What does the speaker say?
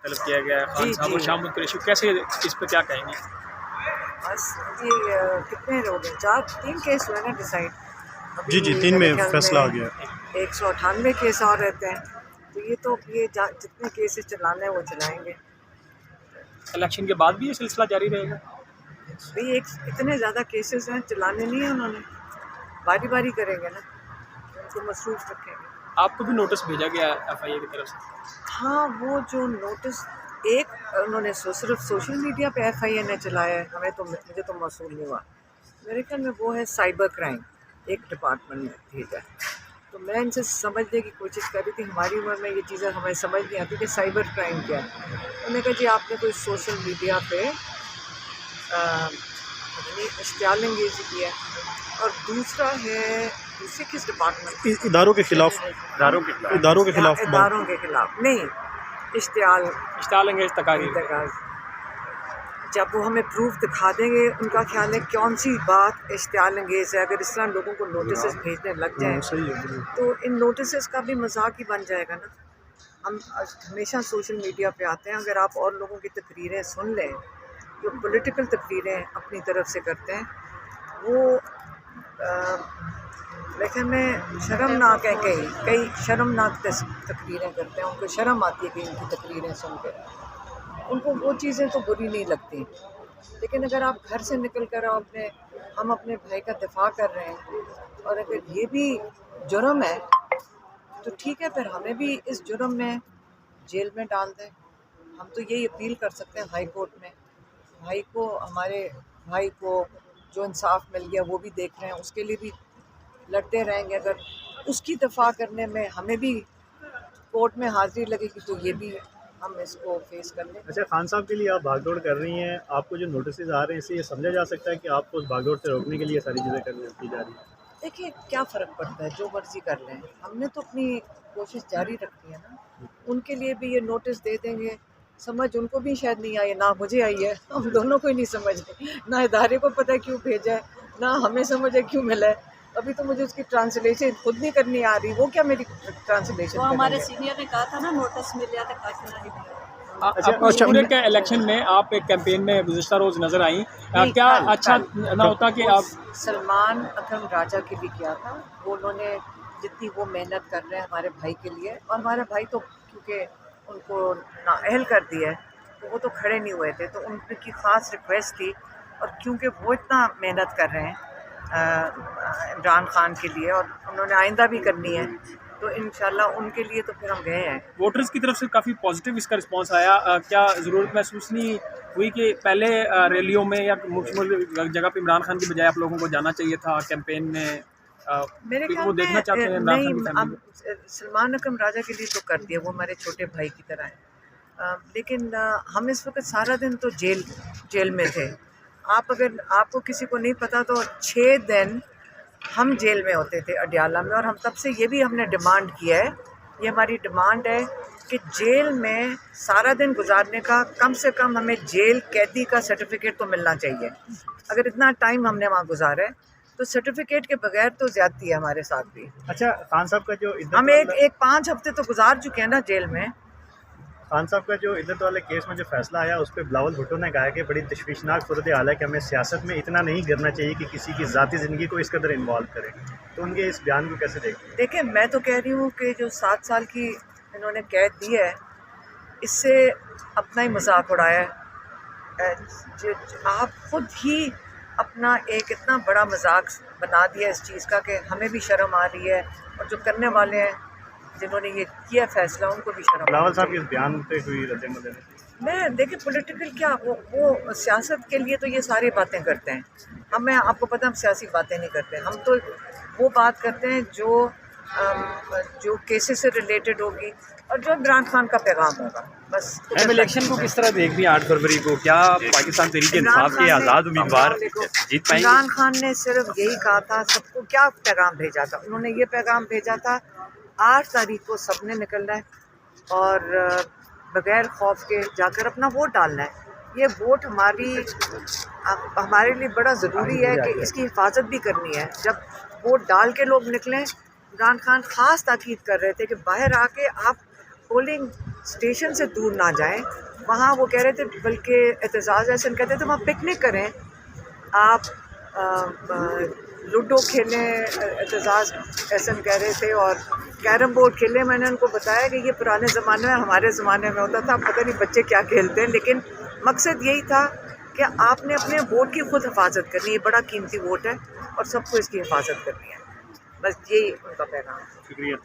तलब किया गया है खान जी साहब और जी। शाह कुरैशी, कैसे इस पर क्या कहेंगे? बस ये कितने हो गए, 3 केस हुए ना डिसाइड जी जी, अभी 3 मेरे में ख्याल फैसला आ में। गया। 198 केस और रहते हैं, तो ये तो जितने केसेस चलाने हैं वो चलाएंगे। इलेक्शन के बाद भी ये सिलसिला जारी रहेगा? भाई एक इतने ज़्यादा केसेस हैं, चलाने नहीं है उन्होंने, बारी बारी करेंगे ना, उनको मसरूफ रखेंगे। आपको भी नोटिस भेजा गया है FIA की तरफ से? हाँ, वो जो नोटिस एक उन्होंने सिर्फ सोशल मीडिया पे FIA ने चलाया है, मुझे तो मौसूल नहीं हुआ। मेरे ख्याल में वो है साइबर क्राइम, एक डिपार्टमेंट ने भेजा है। तो मैं इनसे समझने की कोशिश कर रही थी, हमारी उम्र में ये चीज़ें हमें समझ नहीं आती कि साइबर क्राइम क्या है। उन्होंने कहा जी आपने कोई सोशल मीडिया पे इश्तियाल अंगेज़ी किया है, और दूसरा है दूसरे किस डिपार्टमेंट, इदारों के खिलाफ इदारों के खिलाफ नहीं, इश्तियाल अंगेज़ तकारीर। जब वो हमें प्रूफ दिखा देंगे, उनका ख्याल है कौन सी बात इश्तियाल अंगेज़ है। अगर इस तरह लोगों को नोटिस भेजने लग जाए सही है। तो इन नोटिस का भी मजाक ही बन जाएगा ना। हम हमेशा सोशल मीडिया पे आते हैं, अगर आप और लोगों की तकरीरें सुन लें, जो पॉलिटिकल तकरीरें अपनी तरफ से करते हैं, वो लेकिन में शर्मनाक है, कई शर्मनाक तकरीरें करते हैं, उनको शर्म आती है कि इनकी तकरीरें सुन कर, उनको वो चीज़ें तो बुरी नहीं लगती। लेकिन अगर आप घर से निकल कर हम अपने भाई का दिफा कर रहे हैं, और अगर ये भी जुर्म है तो ठीक है, फिर हमें भी इस जुर्म में जेल में डाल दें। हम तो यही अपील कर सकते हैं हाई कोर्ट में, हमारे भाई को जो इंसाफ मिल गया वो भी देख रहे हैं, उसके लिए भी लड़ते रहेंगे। अगर उसकी दफा करने में हमें भी कोर्ट में हाजिरी लगेगी तो ये भी हम इसको फेस कर लें। अच्छा, खान साहब के लिए आप भागदौड़ कर रही हैं, आपको जो नोटिस आ रहे हैं इससे ये समझा जा सकता है कि आपको उस भागदौड़ से रोकने के लिए सारी चीज़ें की जा रही हैं? देखिए क्या फ़र्क पड़ता है, जो मर्ज़ी कर लें, हमने तो अपनी कोशिश जारी रखनी है ना। उनके लिए भी ये नोटिस दे देंगे, समझ उनको भी शायद नहीं आई है, ना मुझे आई है, हम दोनों को ही नहीं समझ आई, ना इदारे को पता है क्यों भेजा है, ना हमें समझ है क्यों मिला है। अभी तो मुझे उसकी ट्रांसलेशन खुद नहीं करनी आ रही, वो क्या मेरी ट्रांसलेशन वो हमारे सीनियर ने कहा था ना, नोटिस मिल गया था काफी नहीं मिला। अच्छा, पूरे के इलेक्शन में आप एक कैंपेन में गुज़िश्ता रोज़ नज़र आई, क्या अच्छा ना होता कि आप सलमान अकरम राजा के लिए किया था, वो उन्होंने जितनी वो मेहनत कर रहे हैं हमारे भाई के लिए, और हमारे भाई तो क्योंकि उनको नाअहल कर दिया है तो वो तो खड़े नहीं हुए थे, तो उनकी ख़ास रिक्वेस्ट थी, और क्योंकि वो इतना मेहनत कर रहे हैं इमरान खान के लिए, और उन्होंने आइंदा भी करनी है, तो इंशाल्लाह उनके लिए तो फिर हम गए हैं। वोटर्स की तरफ से काफ़ी पॉजिटिव इसका रिस्पांस आया, क्या ज़रूरत महसूस नहीं हुई कि पहले रैलियों में या मुख्य जगह पे इमरान खान की बजाय आप लोगों को जाना चाहिए था कैंपेन में? मेरे ख्याल वो देखना चाहते हैं में इमरान नहीं, खान की फैमिली अब सलमान अकरम राजा के लिए तो कर दिया, वो हमारे छोटे भाई की तरह है। लेकिन हम इस वक्त सारा दिन तो जेल में थे। अगर आपको किसी को नहीं पता तो 6 दिन हम जेल में होते थे अडियाला में, और हम तब से ये भी हमने डिमांड किया है, ये हमारी डिमांड है कि जेल में सारा दिन गुजारने का कम से कम हमें जेल कैदी का सर्टिफिकेट तो मिलना चाहिए। अगर इतना टाइम हमने वहाँ गुजारा है तो सर्टिफिकेट के बगैर तो ज़्यादती है हमारे साथ भी। अच्छा, खान साहब का जो हम एक 5 हफ्ते तो गुजार चुके हैं ना जेल में। खान साहब का जो इद्दत वाले केस में जो फैसला आया उस पर बिलावल भुट्टो ने कहा कि बड़ी तशवीशनाक सूरत हाल है कि हमें सियासत में इतना नहीं गिरना चाहिए कि किसी की ज़ाती ज़िंदगी को इस कदर इन्वॉल्व करें, तो उनके इस बयान को कैसे देखते हैं? देखिए, मैं तो कह रही हूँ कि जो 7 साल की इन्होंने कैद दी है, इससे अपना ही मजाक उड़ाया है। आप खुद ही अपना एक इतना बड़ा मजाक बना दिया इस चीज़ का कि हमें भी शर्म आ रही है, और जो करने वाले हैं जिन्होंने ये किया फैसला उनको भी शर्म। बिलावल साहब के इस बयान पे हुई रद्द-ए-अमल मैं देखिए पॉलिटिकल क्या वो सियासत के लिए तो ये सारी बातें करते हैं, हमें आपको पता, हम सियासी बातें नहीं करते, हम तो वो बात करते हैं जो केसेस से रिलेटेड होगी और जो इमरान खान का पैगाम होगा, बस। मैम, इलेक्शन को किस तरह देख रही हैं 8 फरवरी को? क्या पाकिस्तान तहरीक इंसाफ के आज़ाद उम्मीदवार जीत पाएंगे? इमरान खान ने सिर्फ यही कहा था, सबको क्या पैगाम भेजा था, उन्होंने ये पैगाम भेजा था 8 तारीख को सबने निकलना है और बगैर खौफ के जाकर अपना वोट डालना है। ये वोट हमारे लिए बड़ा ज़रूरी है कि इसकी हिफाजत भी करनी है। जब वोट डाल के लोग निकलें, इमरान खान ख़ास ताकीद कर रहे थे कि बाहर आके आप पोलिंग स्टेशन से दूर ना जाएं। वहाँ वो कह रहे थे, बल्कि एतजाज़ एहसन कहते थे वहाँ पिकनिक करें, आप लूडो खेलें, एतजाज़ एहसन कह रहे थे, और कैरम बोर्ड खेलें। मैंने उनको बताया कि ये पुराने ज़माने में, हमारे ज़माने में होता था, पता नहीं बच्चे क्या खेलते हैं, लेकिन मकसद यही था कि आपने अपने वोट की खुद हिफाजत करनी है। बड़ा कीमती वोट है और सबको इसकी हिफाजत करनी है। बस यही उनका पैगाम है। शुक्रिया।